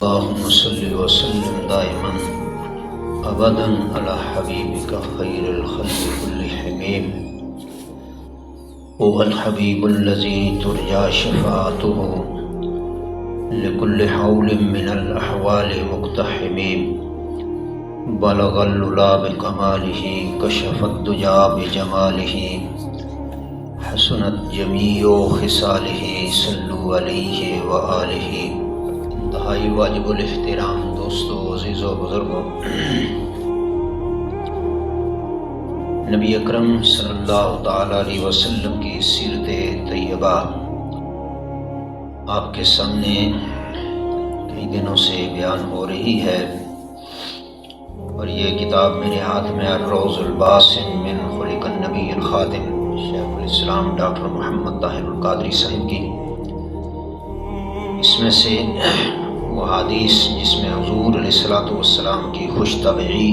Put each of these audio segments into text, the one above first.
اللهم صل وسلم دائما ابدا على حبيبك خير الخلق كلهم هو الحبيب الذي ترجى شفاعته لكل حول من الاحوال مقتحم بلغ العلا بكماله كشف الدجى بجماله حسنت جميع خصاله صلوا عليه وآلہ۔ انتہائی واجب الاحترام دوستو، عزیزو، بزرگو، نبی اکرم صلی اللہ تعالی علیہ وسلم کی سیرت طیبہ آپ کے سامنے کئی دنوں سے بیان ہو رہی ہے، اور یہ کتاب میرے ہاتھ میں الروض الباسم من خلق النبی الخاتم شیخ الاسلام ڈاکٹر محمد طاہر القادری صاحب کی، اس میں سے وہ حدیث جس میں حضور علیہ السلام کی خوش طبعی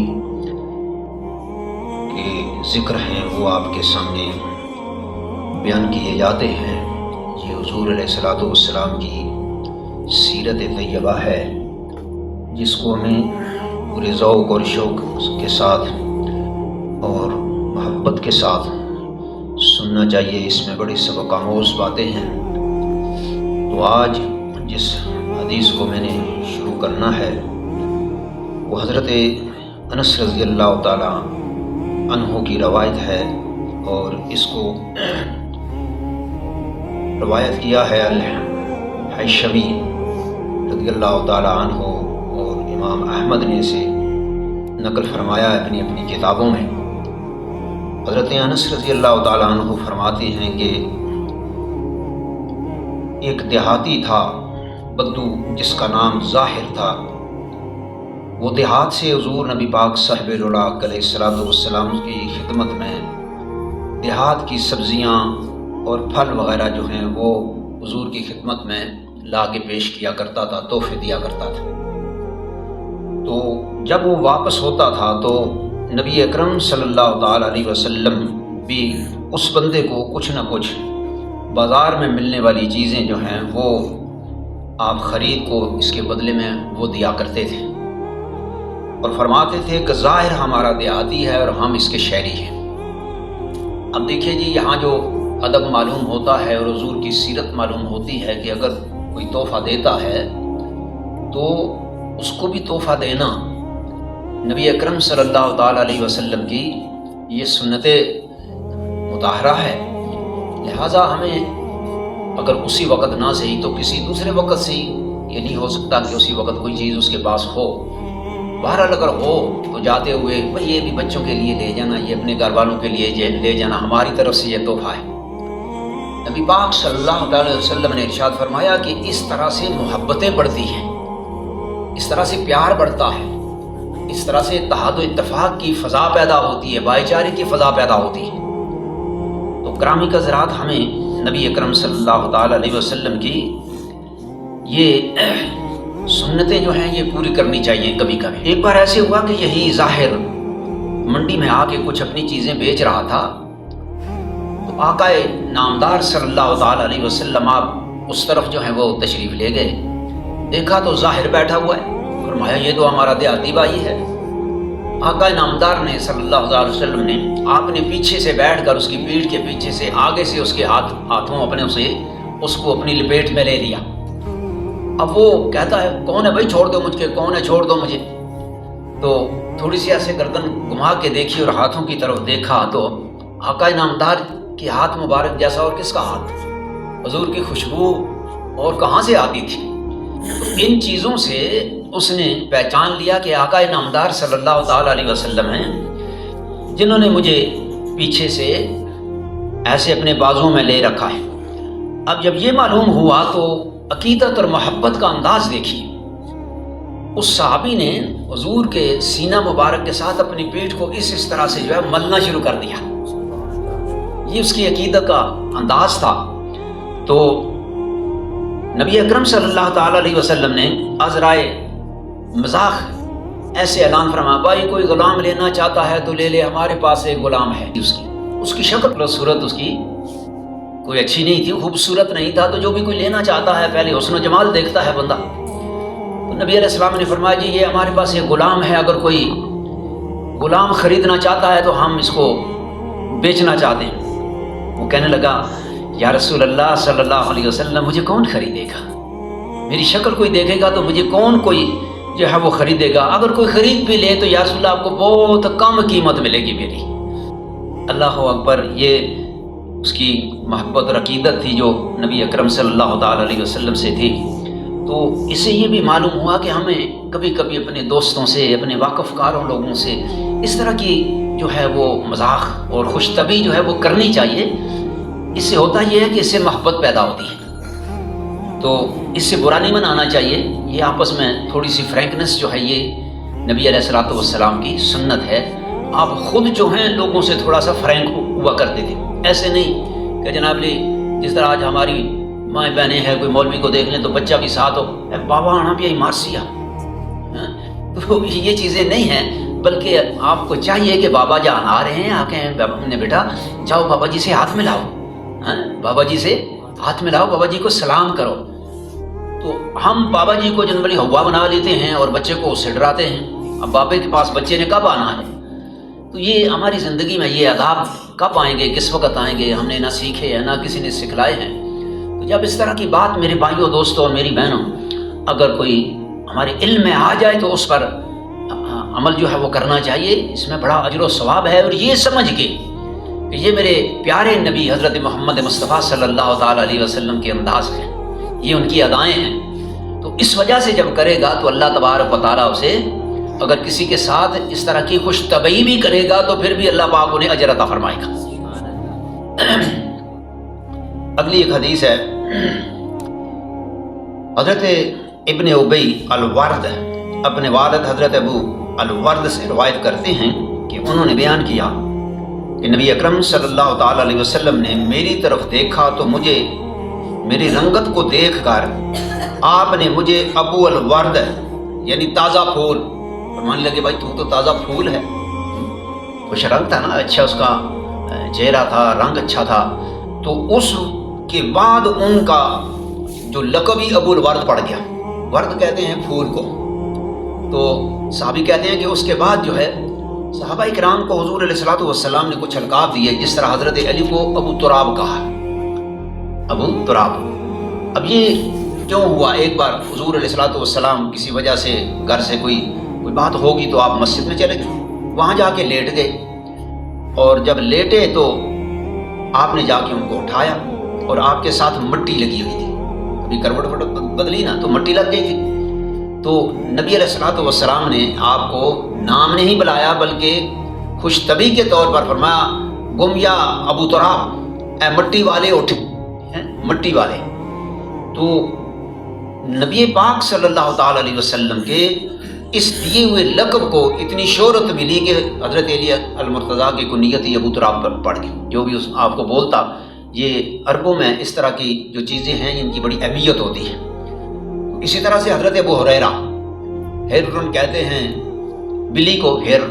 کے ذکر ہیں وہ آپ کے سامنے بیان کیے جاتے ہیں۔ یہ حضور علیہ السلام کی سیرت طیبہ ہے، جس کو ہمیں پورے ذوق اور شوق کے ساتھ اور محبت کے ساتھ سننا چاہیے۔ اس میں بڑی سبق آموز باتیں ہیں۔ تو آج جس حدیث کو میں نے شروع کرنا ہے وہ حضرت انس رضی اللہ تعالی عنہ کی روایت ہے، اور اس کو روایت کیا ہے الحیشمی رضی اللہ تعالی عنہ، اور امام احمد نے اسے نقل فرمایا ہے اپنی کتابوں میں۔ حضرت انس رضی اللہ تعالی عنہ فرماتے ہیں کہ ایک دیہاتی تھا بدو جس کا نام ظاہر تھا، وہ دیہات سے حضور نبی پاک صاحب العلا علیہ السلام کی خدمت میں دیہات کی سبزیاں اور پھل وغیرہ جو ہیں وہ حضور کی خدمت میں لا کے پیش کیا کرتا تھا، تحفے دیا کرتا تھا۔ تو جب وہ واپس ہوتا تھا تو نبی اکرم صلی اللہ تعالی علیہ وسلم بھی اس بندے کو کچھ نہ کچھ بازار میں ملنے والی چیزیں جو ہیں وہ آپ خرید کو اس کے بدلے میں وہ دیا کرتے تھے، اور فرماتے تھے کہ ظاہر ہمارا دیہاتی ہے اور ہم اس کے شہری ہیں۔ اب دیکھیے جی، یہاں جو ادب معلوم ہوتا ہے اور حضور کی سیرت معلوم ہوتی ہے کہ اگر کوئی تحفہ دیتا ہے تو اس کو بھی تحفہ دینا نبی اکرم صلی اللہ تعالی علیہ وسلم کی یہ سنت مطہرہ ہے، لہٰذا ہمیں اگر اسی وقت نہ صحیح تو کسی دوسرے وقت سے یہ نہیں ہو سکتا کہ اسی وقت کوئی چیز اس کے پاس ہو۔ بہرحال اگر ہو تو جاتے ہوئے بھئی یہ بھی بچوں کے لیے لے جانا، یہ اپنے گھر والوں کے لیے لے جانا، ہماری طرف سے یہ تحفہ ہے۔ نبی پاک صلی اللہ علیہ وسلم نے ارشاد فرمایا کہ اس طرح سے محبتیں بڑھتی ہیں، اس طرح سے پیار بڑھتا ہے، اس طرح سے اتحاد و اتفاق کی فضا پیدا ہوتی ہے، بھائی چارے کی فضا پیدا ہوتی ہے۔ تو گرامی حضرات، ہمیں نبی اکرم صلی اللہ تعالی علیہ وسلم کی یہ سنتیں جو ہیں یہ پوری کرنی چاہیے کبھی کبھی۔ ایک بار ایسے ہوا کہ یہی ظاہر منڈی میں آ کے کچھ اپنی چیزیں بیچ رہا تھا، تو آقا نامدار صلی اللہ تعالی علیہ وسلم آپ اس طرف جو ہیں وہ تشریف لے گئے، دیکھا تو ظاہر بیٹھا ہوا ہے، فرمایا یہ تو ہمارا دیہاتی بھائی ہے۔ آقا نامدار نے صلی اللہ علیہ وسلم نے آپ نے پیچھے سے بیٹھ کر اس کی پیٹھ کے پیچھے سے آگے سے اس کے ہاتھوں اپنے سے اس کو اپنی لپیٹ میں لے لیا۔ اب وہ کہتا ہے کون ہے بھائی، چھوڑ دو مجھ کے، کون ہے، چھوڑ دو مجھے۔ تو تھوڑی سی ایسے گردن گھما کے دیکھی اور ہاتھوں کی طرف دیکھا تو آقا نامدار کے ہاتھ مبارک جیسا، اور کس کا ہاتھ؟ حضور کی خوشبو اور کہاں سے آتی تھی؟ تو ان چیزوں سے اس نے پہچان لیا کہ آقا نامدار صلی اللہ تعالی علیہ وسلم ہیں، جنہوں نے مجھے پیچھے سے ایسے اپنے بازوں میں لے رکھا ہے۔ اب جب یہ معلوم ہوا تو عقیدت اور محبت کا انداز دیکھیے، اس صحابی نے حضور کے سینہ مبارک کے ساتھ اپنی پیٹھ کو اس طرح سے جو ہے ملنا شروع کر دیا۔ یہ اس کی عقیدت کا انداز تھا۔ تو نبی اکرم صلی اللہ تعالی علیہ وسلم نے عذرائے مزاح ایسے اعلان فرمایا، بھائی کوئی غلام لینا چاہتا ہے تو لے لے، ہمارے پاس ایک غلام ہے۔ اس کی شکل اور صورت اس کی کوئی اچھی نہیں تھی، خوبصورت نہیں تھا، تو جو بھی کوئی لینا چاہتا ہے پہلے حسن و جمال دیکھتا ہے بندہ۔ تو نبی علیہ السلام نے فرمایا جی یہ ہمارے پاس یہ غلام ہے، اگر کوئی غلام خریدنا چاہتا ہے تو ہم اس کو بیچنا چاہتے ہیں۔ وہ کہنے لگا یا رسول اللہ صلی اللہ علیہ وسلم مجھے کون خریدے گا؟ میری شکل کوئی دیکھے گا تو مجھے کون کوئی جو ہے وہ خریدے گا؟ اگر کوئی خرید بھی لے تو یا رسول اللہ آپ کو بہت کم قیمت ملے گی میری۔ اللہ اکبر، یہ اس کی محبت اور عقیدت تھی جو نبی اکرم صلی اللہ تعالی علیہ وسلم سے تھی۔ تو اس سے یہ بھی معلوم ہوا کہ ہمیں کبھی کبھی اپنے دوستوں سے، اپنے واقف کاروں لوگوں سے اس طرح کی جو ہے وہ مذاق اور خوش طبعی جو ہے وہ کرنی چاہیے۔ اس سے ہوتا یہ ہے کہ اس سے محبت پیدا ہوتی ہے، تو اس سے برا نہیں منانا چاہیے۔ یہ آپس میں تھوڑی سی فرینکنس جو ہے یہ نبی علیہ الصلوۃ والسلام کی سنت ہے۔ آپ خود جو ہیں لوگوں سے تھوڑا سا فرینک ہوا کرتے تھے، ایسے نہیں کہ جناب لی جس طرح آج ہماری مائیں بہنیں ہیں، کوئی مولوی کو دیکھ لیں تو بچہ بھی ساتھ ہو، اے بابا آنا بھی مارسیا، تو یہ چیزیں نہیں ہیں، بلکہ آپ کو چاہیے کہ بابا جان آ رہے ہیں، آ کے بیٹا جاؤ بابا جی سے ہاتھ ملاؤ، بابا جی سے ہاتھ ملاؤ، بابا جی کو سلام کرو۔ تو ہم بابا جی کو جنرلی ہوا بنا لیتے ہیں اور بچے کو اس سے ڈراتے ہیں، اب بابے کے پاس بچے نے کب آنا ہے؟ تو یہ ہماری زندگی میں یہ آداب کب آئیں گے، کس وقت آئیں گے؟ ہم نے نہ سیکھے ہیں، نہ کسی نے سکھلائے ہیں۔ تو جب اس طرح کی بات میرے بھائیوں، دوستوں اور میری بہنوں، اگر کوئی ہمارے علم میں آ جائے تو اس پر عمل جو ہے وہ کرنا چاہیے، اس میں بڑا اجر و ثواب ہے۔ اور یہ سمجھ کے کہ یہ میرے پیارے نبی حضرت محمد مصطفیٰ صلی اللہ تعالی علیہ وسلم کے انداز ہیں، یہ ان کی ادائیں ہیں، تو اس وجہ سے جب کرے گا تو اللہ تبارک و تعالیٰ اسے، اگر کسی کے ساتھ اس طرح کی خوش طبعی بھی کرے گا تو پھر بھی اللہ پاک انہیں اجر عطا فرمائے گا۔ اگلی ایک حدیث ہے، حضرت ابن ابی الورد اپنے والد حضرت ابو الورد سے روایت کرتے ہیں کہ انہوں نے بیان کیا کہ نبی اکرم صلی اللہ تعالی علیہ وسلم نے میری طرف دیکھا تو مجھے میری رنگت کو دیکھ کر آپ نے مجھے ابو الورد یعنی تازہ پھول، فرمانے لگے بھائی تو تازہ پھول ہے، خوش رنگ تھا نا، اچھا اس کا چہرہ تھا، رنگ اچھا تھا۔ تو اس کے بعد ان کا جو لقب ہی ابو الورد پڑ گیا، ورد کہتے ہیں پھول کو۔ تو صحابی کہتے ہیں کہ اس کے بعد جو ہے صحابہ کرام کو حضور علیہ الصلوۃ والسلام نے کچھ القاب دیے، جس طرح حضرت علی کو ابو تراب کہا، ابو تراب۔ اب یہ کیوں ہوا؟ ایک بار حضور علیہ الصلوۃ والسلام کسی وجہ سے گھر سے کوئی بات ہوگی تو آپ مسجد میں چلے گئے، وہاں جا کے لیٹ گئے، اور جب لیٹے تو آپ نے جا کے ان کو اٹھایا اور آپ کے ساتھ مٹی لگی ہوئی تھی، کبھی کروٹ بدلی نا تو مٹی لگ گئی تھی۔ تو نبی علیہ الصلوۃ والسلام نے آپ کو نام نہیں بلایا بلکہ خوش طبعی کے طور پر فرمایا گم یا ابو تراب، اے مٹی والے اٹھ، مٹی والے۔ تو نبی پاک صلی اللہ تعالی علیہ وسلم کے اس دیے ہوئے لقب کو اتنی شہرت ملی کہ حضرت علی المرتضیٰ کی کنیت ہی ابو تراب پر پڑ گئی۔ جو بھی اس آپ کو بولتا، یہ عربوں میں اس طرح کی جو چیزیں ہیں ان کی بڑی اہمیت ہوتی ہے۔ اسی طرح سے حضرت ابو ہریرہ، ہیرن کہتے ہیں بلی کو، ہیر،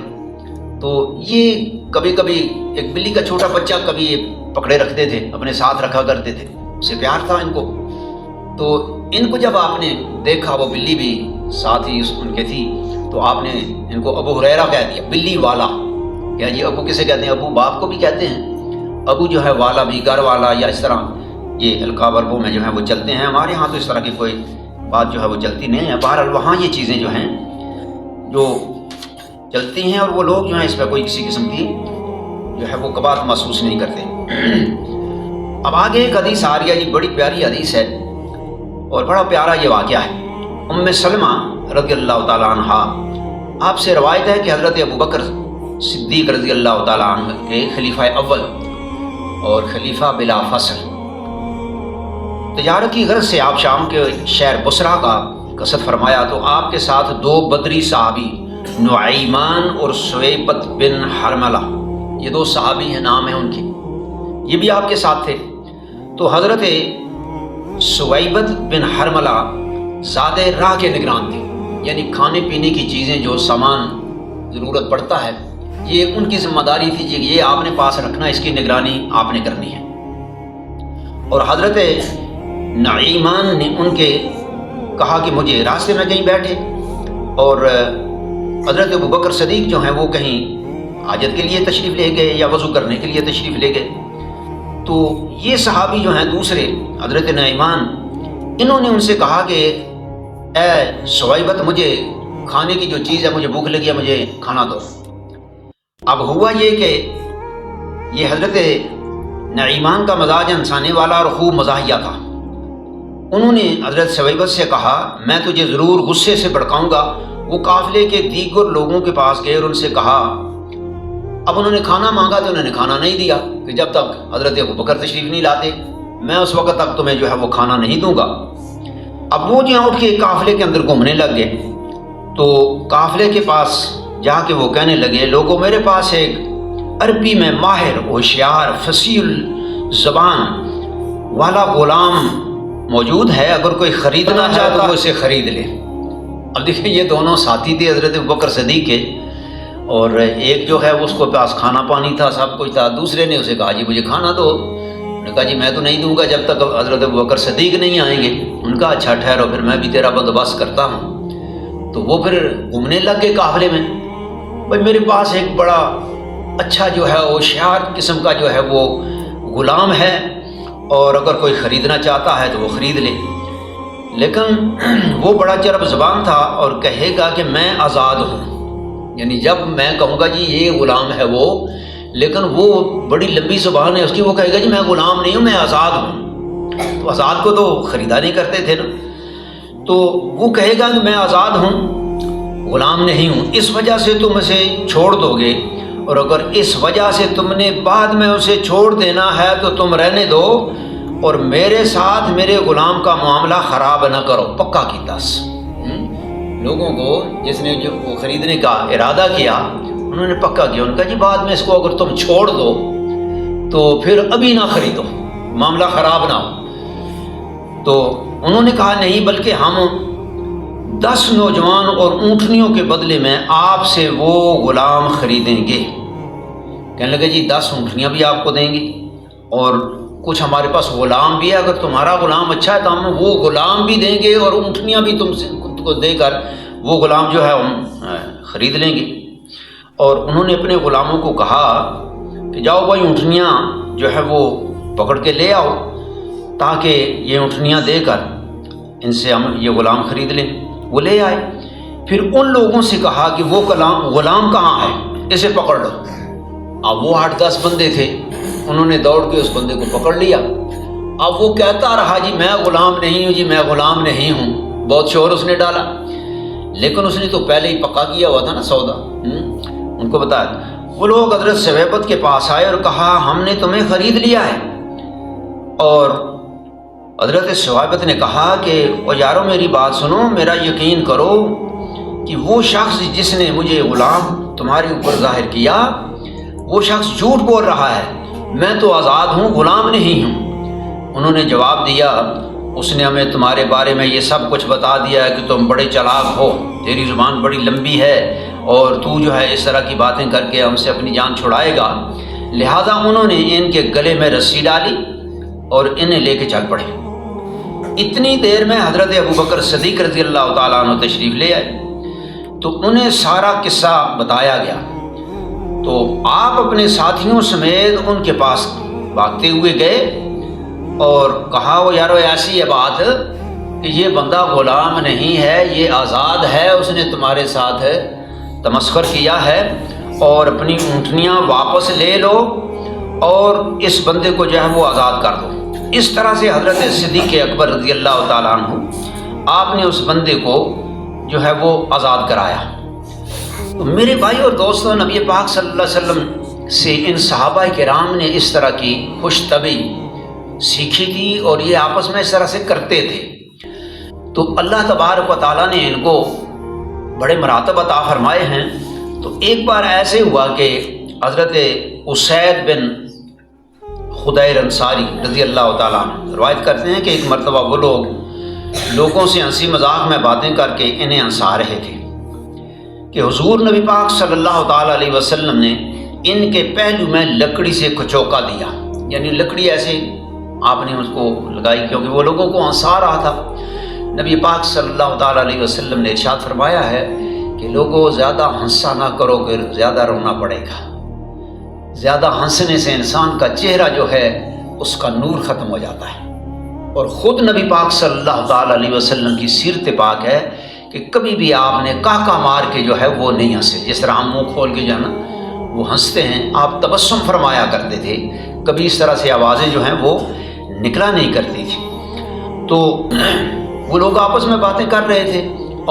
تو یہ کبھی کبھی ایک بلی کا چھوٹا بچہ کبھی یہ پکڑے رکھتے تھے، اپنے ساتھ رکھا کرتے تھے، اسے پیار تھا ان کو۔ تو ان کو جب آپ نے دیکھا، وہ بلی بھی ساتھ ہی ان کے تھی، تو آپ نے ان کو ابو ہریرہ کہہ دیا، بلی والا۔ کیا جی ابو کسے کہتے ہیں؟ ابو باپ کو بھی کہتے ہیں، ابو جو ہے والا بھی، گھر والا، یا اس طرح یہ القاب عربوں میں جو ہے وہ چلتے ہیں۔ ہمارے ہاں تو اس طرح کی کوئی بات جو ہے وہ چلتی نہیں ہے، بہرحال وہاں یہ چیزیں جو ہیں جو چلتی ہیں، اور وہ لوگ جو ہیں اس پہ کوئی کسی قسم کی جو ہے وہ کباہت محسوس نہیں کرتے۔ اب آگے ایک حدیث آ رہی ہے جی، بڑی پیاری حدیث ہے اور بڑا پیارا یہ واقعہ ہے۔ ام سلمہ رضی اللہ تعالیٰ عنہ آپ سے روایت ہے کہ حضرت ابو بکر صدیق رضی اللہ تعالیٰ عنہ کے خلیفہ اول اور خلیفہ بلا فصل تجارت کی غرض سے آپ شام کے شہر بصرہ کا قصد فرمایا، تو آپ کے ساتھ دو بدری صحابی نعیمان اور سویبت بن حرملہ، یہ دو صحابی ہیں، نام ہیں ان کے، یہ بھی آپ کے ساتھ تھے۔ تو حضرت سویبت بن حرملہ زیادہ راہ کے نگران تھے، یعنی کھانے پینے کی چیزیں جو سامان ضرورت پڑتا ہے یہ ان کی ذمہ داری تھی کہ یہ آپ نے پاس رکھنا، اس کی نگرانی آپ نے کرنی ہے۔ اور حضرت نعیمان نے ان کے کہا کہ مجھے راستے میں کہیں بیٹھے، اور حضرت ابو بکر صدیق جو ہیں وہ کہیں حاجت کے لیے تشریف لے گئے یا وضو کرنے کے لیے تشریف لے گئے۔ تو یہ صحابی جو ہیں دوسرے حضرت نعمان، انہوں نے ان سے کہا کہ اے صہیبت، مجھے کھانے کی جو چیز ہے، مجھے بھوک لگی ہے، مجھے کھانا دو۔ اب ہوا یہ کہ یہ حضرت نعمان کا مزاج انسانے والا اور خوب مزاحیہ تھا۔ انہوں نے حضرت صہیبت سے کہا میں تجھے ضرور غصے سے بھڑکاؤں گا۔ وہ قافلے کے دیگر لوگوں کے پاس گئے اور ان سے کہا، اب انہوں نے کھانا مانگا تو انہوں نے کھانا نہیں دیا کہ جب تک حضرت ابو بکر تشریف نہیں لاتے میں اس وقت تک تمہیں جو ہے وہ کھانا نہیں دوں گا۔ اب وہ جہاں اٹھ کے قافلے کے اندر گھومنے لگ گئے، تو قافلے کے پاس جا کے وہ کہنے لگے، لوگوں میرے پاس ایک عربی میں ماہر، ہوشیار، فصیح زبان والا غلام موجود ہے، اگر کوئی خریدنا چاہے تو وہ اسے خرید لے۔ اب دیکھیں یہ دونوں ساتھی تھے حضرت ابوبکر صدیق کے، اور ایک جو ہے اس کو پاس کھانا پانی تھا، سب کچھ تھا، دوسرے نے اسے کہا جی مجھے کھانا دو۔ انہوں نے کہا جی میں تو نہیں دوں گا جب تک حضرت ابوبکر صدیق نہیں آئیں گے۔ ان کا اچھا ٹھہرو، پھر میں بھی تیرا بندوبست کرتا ہوں۔ تو وہ پھر گھومنے لگ گئے قافلے میں، بھائی میرے پاس ایک بڑا اچھا جو ہے ہوشیار قسم کا جو ہے وہ غلام ہے، اور اگر کوئی خریدنا چاہتا ہے تو وہ خرید لے۔ لیکن وہ بڑا چرب زبان تھا اور کہے گا کہ میں آزاد ہوں، یعنی جب میں کہوں گا جی یہ غلام ہے وہ، لیکن وہ بڑی لمبی زبان ہے اس کی، وہ کہے گا جی میں غلام نہیں ہوں، میں آزاد ہوں۔ تو آزاد کو تو خریدا نہیں کرتے تھے نا، تو وہ کہے گا کہ میں آزاد ہوں، غلام نہیں ہوں، اس وجہ سے تم اسے چھوڑ دو گے، اور اگر اس وجہ سے تم نے بعد میں اسے چھوڑ دینا ہے تو تم رہنے دو، اور میرے ساتھ میرے غلام کا معاملہ خراب نہ کرو، پکا کی دس۔ لوگوں کو جس نے جو وہ خریدنے کا ارادہ کیا انہوں نے پکا کیا، ان کا جی بعد میں اس کو اگر تم چھوڑ دو تو پھر ابھی نہ خریدو، معاملہ خراب نہ ہو۔ تو انہوں نے کہا نہیں، بلکہ ہم 10 نوجوان اور اونٹنیوں کے بدلے میں آپ سے وہ غلام خریدیں گے۔ کہنے لگے جی 10 اونٹنیاں بھی آپ کو دیں گے، اور کچھ ہمارے پاس غلام بھی ہے، اگر تمہارا غلام اچھا ہے تو ہم وہ غلام بھی دیں گے اور اونٹنیاں بھی تم سے کو دے کر وہ غلام جو ہے ہم خرید لیں گے۔ اور انہوں نے اپنے غلاموں کو کہا کہ جاؤ بھائی اونٹنیاں جو ہے وہ پکڑ کے لے آؤ، تاکہ یہ اونٹنیاں دے کر ان سے ہم یہ غلام خرید لیں۔ وہ لے آئے، پھر ان لوگوں سے کہا کہ وہ غلام کہاں ہے، اسے پکڑ لو۔ اب وہ 8-10 بندے تھے، انہوں نے دوڑ کے اس بندے کو پکڑ لیا۔ اب وہ کہتا رہا جی میں غلام نہیں ہوں، جی میں غلام نہیں ہوں، بہت شور اس نے ڈالا، لیکن اس نے تو پہلے ہی پکا کیا ہوا تھا نا سودا۔ ان کو بتایا، وہ لوگ حضرت صہیبت کے پاس آئے اور کہا ہم نے تمہیں خرید لیا ہے۔ اور حضرت صہیبت نے کہا کہ او یارو میری بات سنو، میرا یقین کرو کہ وہ شخص جس نے مجھے غلام تمہارے اوپر ظاہر کیا وہ شخص جھوٹ بول رہا ہے، میں تو آزاد ہوں، غلام نہیں ہوں۔ انہوں نے جواب دیا، اس نے ہمیں تمہارے بارے میں یہ سب کچھ بتا دیا ہے کہ تم بڑے چلاک ہو، تیری زبان بڑی لمبی ہے، اور تو جو ہے اس طرح کی باتیں کر کے ہم سے اپنی جان چھڑائے گا۔ لہذا انہوں نے ان کے گلے میں رسی ڈالی اور انہیں لے کے چل پڑے۔ اتنی دیر میں حضرت ابوبکر صدیق رضی اللہ تعالیٰ عنہ تشریف لے آئے، تو انہیں سارا قصہ بتایا گیا۔ تو آپ اپنے ساتھیوں سمیت ان کے پاس بھاگتے ہوئے گئے اور کہا وہ یارو ایسی ہے بات کہ یہ بندہ غلام نہیں ہے، یہ آزاد ہے، اس نے تمہارے ساتھ تمسخر کیا ہے، اور اپنی اونٹنیاں واپس لے لو اور اس بندے کو جو ہے وہ آزاد کر دو۔ اس طرح سے حضرت صدیق اکبر رضی اللہ تعالیٰ عنہ آپ نے اس بندے کو جو ہے وہ آزاد کرایا۔ تو میرے بھائی اور دوستوں، نبی پاک صلی اللہ علیہ وسلم سے ان صحابہ کرام نے اس طرح کی خوش طبعی سیکھی تھی، اور یہ آپس میں اس طرح سے کرتے تھے۔ تو اللہ تبارک و تعالیٰ نے ان کو بڑے مراتب عطا فرمائے ہیں۔ تو ایک بار ایسے ہوا کہ حضرت اسید بن خدیر انصاری رضی اللہ تعالیٰ عنہ روایت کرتے ہیں کہ ایک مرتبہ وہ لوگوں سے ہنسی مذاق میں باتیں کر کے انہیں ہنسا رہے تھے کہ حضور نبی پاک صلی اللہ تعالیٰ علیہ وسلم نے ان کے پہلو میں لکڑی سے کچوکا دیا، یعنی لکڑی ایسے آپ نے اس کو لگائی، کیونکہ وہ لوگوں کو ہنسا رہا تھا۔ نبی پاک صلی اللہ تعالیٰ علیہ وسلم نے ارشاد فرمایا ہے کہ لوگوں زیادہ ہنسا نہ کرو، پھر زیادہ رونا پڑے گا۔ زیادہ ہنسنے سے انسان کا چہرہ جو ہے اس کا نور ختم ہو جاتا ہے، اور خود نبی پاک صلی اللہ تعالیٰ علیہ وسلم کی سیرت پاک ہے کہ کبھی بھی آپ نے کاکا مار کے جو ہے وہ نہیں ہنسے۔ جس طرح ہم منہ کھول کے جو ہے نا وہ ہنستے ہیں، آپ تبسم فرمایا کرتے تھے، کبھی اس طرح سے آوازیں جو ہیں وہ نکلا نہیں کرتی تھی۔ تو وہ لوگ آپس میں باتیں کر رہے تھے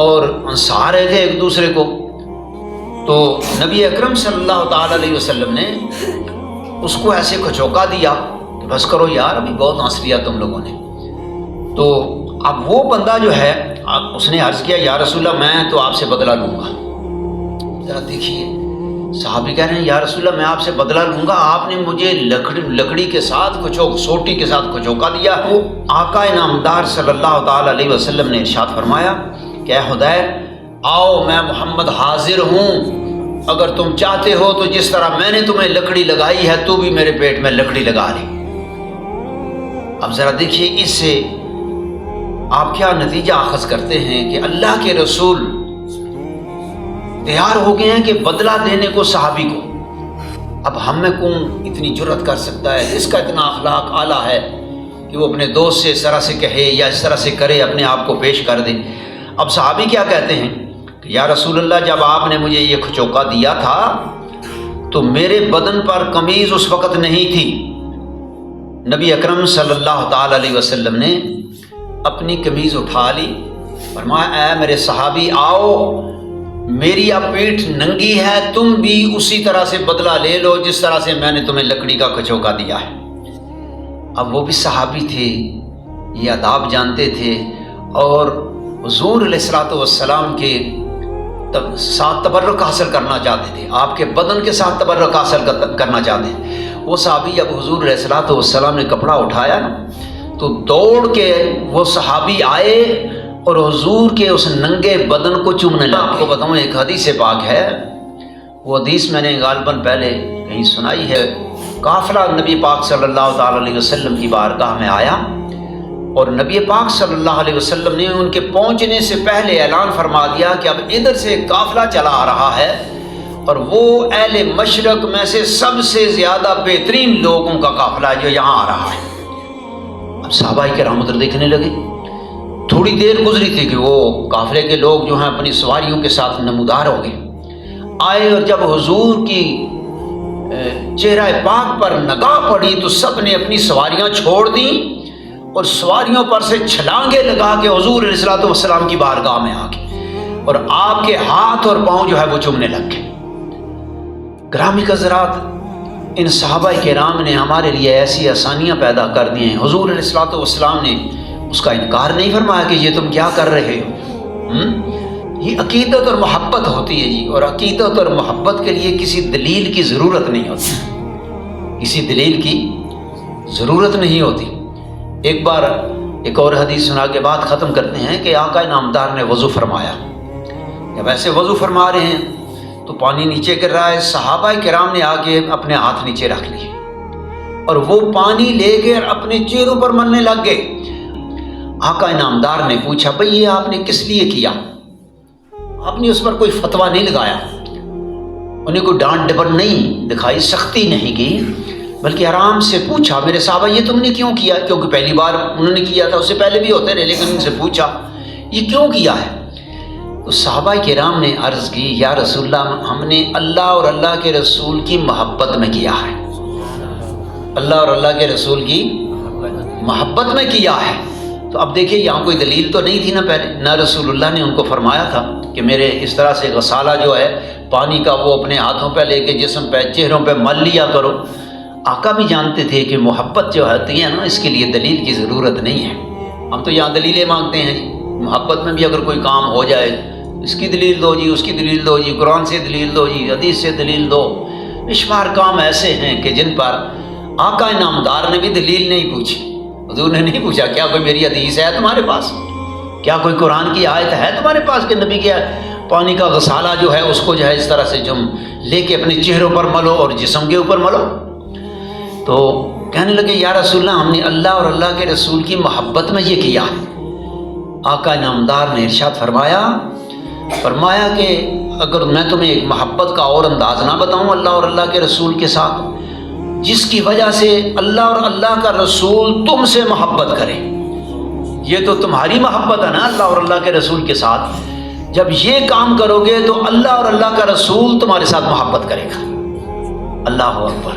اور ہنسا رہے تھے ایک دوسرے کو، تو نبی اکرم صلی اللہ تعالیٰ علیہ وسلم نے اس کو ایسے کھچوکا دیا کہ بس کرو یار، ابھی بہت ہنس لیا تم لوگوں نے۔ تو اب وہ بندہ جو ہے اس نے عرض کیا یا رسول اللہ میں تو آپ سے بدلہ لوں گا۔ ذرا دیکھیے صحابی کہہ رہے ہیں یا رسول اللہ میں آپ سے بدلہ لوں گا، آپ نے مجھے لکڑی کے ساتھ سوٹی کے ساتھ کھچوکا دیا۔ تو آقا نامدار صلی اللہ تعالیٰ علیہ وسلم نے ارشاد فرمایا کہ اے حذیر آؤ، میں محمد حاضر ہوں، اگر تم چاہتے ہو تو جس طرح میں نے تمہیں لکڑی لگائی ہے تو بھی میرے پیٹ میں لکڑی لگا لی۔ اب ذرا دیکھیے اس سے آپ کیا نتیجہ اخذ کرتے ہیں کہ اللہ کے رسول تیار ہو گئے ہیں کہ بدلہ دینے کو صحابی کو۔ اب ہم میں کون اتنی جرت کر سکتا ہے جس کا اتنا اخلاق اعلیٰ ہے کہ وہ اپنے دوست سے اس طرح سے کہے یا اس طرح سے کرے، اپنے آپ کو پیش کر دے۔ اب صحابی کیا کہتے ہیں کہ یا رسول اللہ جب آپ نے مجھے یہ کھچوکا دیا تھا تو میرے بدن پر قمیض اس وقت نہیں تھی۔ نبی اکرم صلی اللہ تعالی علیہ وسلم نے اپنی قمیض اٹھا لی، فرمایا اے میرے صحابی آؤ، میری اب پیٹھ ننگی ہے، تم بھی اسی طرح سے بدلہ لے لو جس طرح سے میں نے تمہیں لکڑی کا کھچوکا دیا ہے۔ اب وہ بھی صحابی تھے، یہ آداب جانتے تھے، اور حضور علیہ الصلوۃ والسلام کے ساتھ تبرک حاصل کرنا چاہتے تھے، آپ کے بدن کے ساتھ تبرک حاصل کرنا چاہتے تھے۔ وہ صحابی جب حضور علیہ الصلوۃ والسلام نے کپڑا اٹھایا نا تو دوڑ کے وہ صحابی آئے اور حضور کے اس ننگے بدن کو چومنے لگے۔ آپ کو بتاؤں ایک حدیث پاک ہے، وہ حدیث میں نے غالباً پہلے کہیں سنائی ہے۔ قافلہ نبی پاک صلی اللہ تعالی علیہ وسلم کی بارگاہ میں آیا اور نبی پاک صلی اللہ علیہ وسلم نے ان کے پہنچنے سے پہلے اعلان فرما دیا کہ اب ادھر سے قافلہ چلا آ رہا ہے اور وہ اہل مشرق میں سے سب سے زیادہ بہترین لوگوں کا قافلہ جو یہاں آ رہا ہے۔ اب صحابہ کرام ادھر دیکھنے لگے، تھوڑی دیر گزری تھی کہ وہ قافلے کے لوگ جو ہیں اپنی سواریوں کے ساتھ نمودار ہو گئے، آئے اور جب حضور کی چہرہ پاک پر نگاہ پڑی تو سب نے اپنی سواریاں چھوڑ دیں اور سواریوں پر سے چھلانگے لگا کے حضور علیہ الصلوۃ والسلام کی بارگاہ میں آ گئے اور آپ کے ہاتھ اور پاؤں جو ہے وہ چومنے لگ گئے۔ گرامی حضرات، ان صحابہ کرام نے ہمارے لیے ایسی آسانیاں پیدا کر دی ہیں۔ حضور علیہ الصلوۃ والسلام نے اس کا انکار نہیں فرمایا کہ یہ تم کیا کر رہے ہو۔ یہ عقیدت اور محبت ہوتی ہے جی، اور عقیدت اور محبت کے لیے کسی دلیل کی ضرورت نہیں ہوتی، کسی دلیل کی ضرورت نہیں ہوتی۔ ایک بار ایک اور حدیث سنا کے بعد ختم کرتے ہیں کہ آقا نامدار نے وضو فرمایا، جب ایسے وضو فرما رہے ہیں تو پانی نیچے گر رہا ہے، صحابہ کرام نے آگے اپنے ہاتھ نیچے رکھ لیے اور وہ پانی لے کر اپنے چہروں پر ملنے لگ گئے۔ آقا نامدار نے پوچھا بھئی یہ آپ نے کس لیے کیا؟ آپ نے اس پر کوئی فتویٰ نہیں لگایا، انہیں کوئی ڈانٹ ڈپٹ نہیں دکھائی، سختی نہیں کی، بلکہ آرام سے پوچھا میرے صحابہ یہ تم نے کیوں کیا؟ کیونکہ پہلی بار انہوں نے کیا تھا، اس سے پہلے بھی ہوتے رہے، لیکن ان سے پوچھا یہ کیوں کیا ہے؟ تو صحابہ کرام نے عرض کی یا رسول اللہ ہم نے اللہ اور اللہ کے رسول کی محبت میں کیا ہے، اللہ اور اللہ کے رسول کی محبت میں کیا ہے۔ تو اب دیکھیں یہاں کوئی دلیل تو نہیں تھی نا پہلے، نہ رسول اللہ نے ان کو فرمایا تھا کہ میرے اس طرح سے غسالہ جو ہے پانی کا وہ اپنے ہاتھوں پہ لے کے جسم پہ چہروں پہ مل لیا کرو۔ آقا بھی جانتے تھے کہ محبت جو ہوتی ہے نا اس کے لیے دلیل کی ضرورت نہیں ہے۔ ہم تو یہاں دلیلیں مانگتے ہیں، محبت میں بھی اگر کوئی کام ہو جائے اس کی دلیل دو جی، اس کی دلیل دو جی، قرآن سے دلیل دو جی، حدیث سے دلیل دو۔ بشمار کام ایسے ہیں کہ جن پر آقا نامدار نے بھی دلیل نہیں پوچھی، حضور نے نہیں پوچھا کیا کوئی میری حدیث ہے تمہارے پاس، کیا کوئی قرآن کی آیت ہے تمہارے پاس کہ نبی کے پانی کا غسالہ جو ہے اس کو جو ہے اس طرح سے جم لے کے اپنے چہروں پر ملو اور جسم کے اوپر ملو۔ تو کہنے لگے یا رسول اللہ ہم نے اللہ اور اللہ کے رسول کی محبت میں یہ کیا ہے۔ آقا نامدار نے ارشاد فرمایا کہ اگر میں تمہیں ایک محبت کا اور انداز نہ بتاؤں اللہ اور اللہ کے رسول کے ساتھ، جس کی وجہ سے اللہ اور اللہ کا رسول تم سے محبت کرے. یہ تو تمہاری محبت ہے نا اللہ اور اللہ کے رسول کے ساتھ. جب یہ کام کرو گے تو اللہ اور اللہ کا رسول تمہارے ساتھ محبت کرے گا. اللہ اکبر.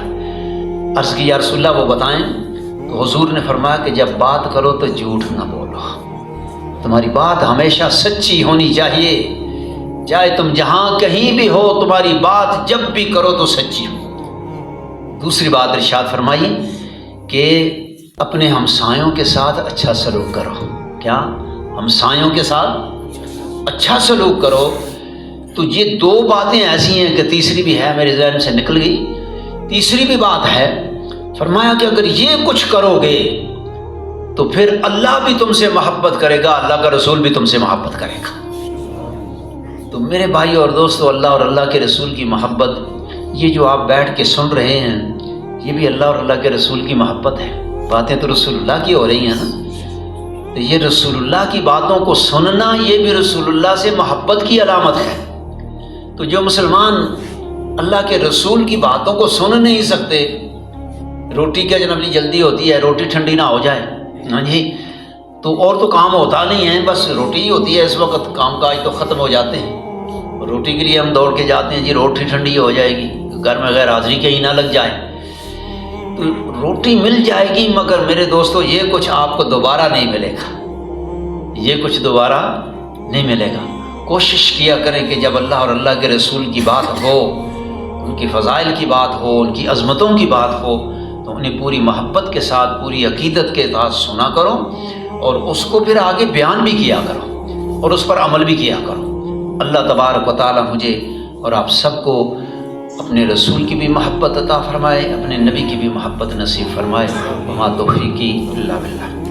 عرض کی یا رسول اللہ وہ بتائیں. تو حضور نے فرمایا کہ جب بات کرو تو جھوٹ نہ بولو، تمہاری بات ہمیشہ سچی ہونی چاہیے. چاہے تم جہاں کہیں بھی ہو، تمہاری بات جب بھی کرو تو سچی ہو. دوسری بات ارشاد فرمائی کہ اپنے ہمسایوں کے ساتھ اچھا سلوک کرو. کیا؟ ہمسایوں کے ساتھ اچھا سلوک کرو. تو یہ دو باتیں ایسی ہیں کہ تیسری بھی ہے، میرے ذہن سے نکل گئی. تیسری بھی بات ہے، فرمایا کہ اگر یہ کچھ کرو گے تو پھر اللہ بھی تم سے محبت کرے گا، اللہ کا رسول بھی تم سے محبت کرے گا. تو میرے بھائی اور دوستو، اللہ اور اللہ کے رسول کی محبت، یہ جو آپ بیٹھ کے سن رہے ہیں، یہ بھی اللہ اور اللہ کے رسول کی محبت ہے. باتیں تو رسول اللہ کی ہو رہی ہیں نا. تو یہ رسول اللہ کی باتوں کو سننا، یہ بھی رسول اللہ سے محبت کی علامت ہے. تو جو مسلمان اللہ کے رسول کی باتوں کو سن نہیں سکتے، روٹی کیا جناب جی جلدی ہوتی ہے، روٹی ٹھنڈی نہ ہو جائے، ہاں جی، تو اور تو کام ہوتا نہیں ہے، بس روٹی ہی ہوتی ہے. اس وقت کام کاج تو ختم ہو جاتے ہیں، روٹی کے لیے ہم دوڑ کے جاتے ہیں، جی روٹی ٹھنڈی ہو جائے گی، گھر میں غیر حاضری کہیں نہ لگ جائے. تو روٹی مل جائے گی، مگر میرے دوستو یہ کچھ آپ کو دوبارہ نہیں ملے گا، یہ کچھ دوبارہ نہیں ملے گا. کوشش کیا کریں کہ جب اللہ اور اللہ کے رسول کی بات ہو، ان کی فضائل کی بات ہو، ان کی عظمتوں کی بات ہو، تو انہیں پوری محبت کے ساتھ، پوری عقیدت کے ساتھ سنا کرو، اور اس کو پھر آگے بیان بھی کیا کرو، اور اس پر عمل بھی کیا کرو. اللہ تبارک و تعالی مجھے اور آپ سب کو اپنے رسول کی بھی محبت عطا فرمائے، اپنے نبی کی بھی محبت نصیب فرمائے. وما توفیقی الا باللہ.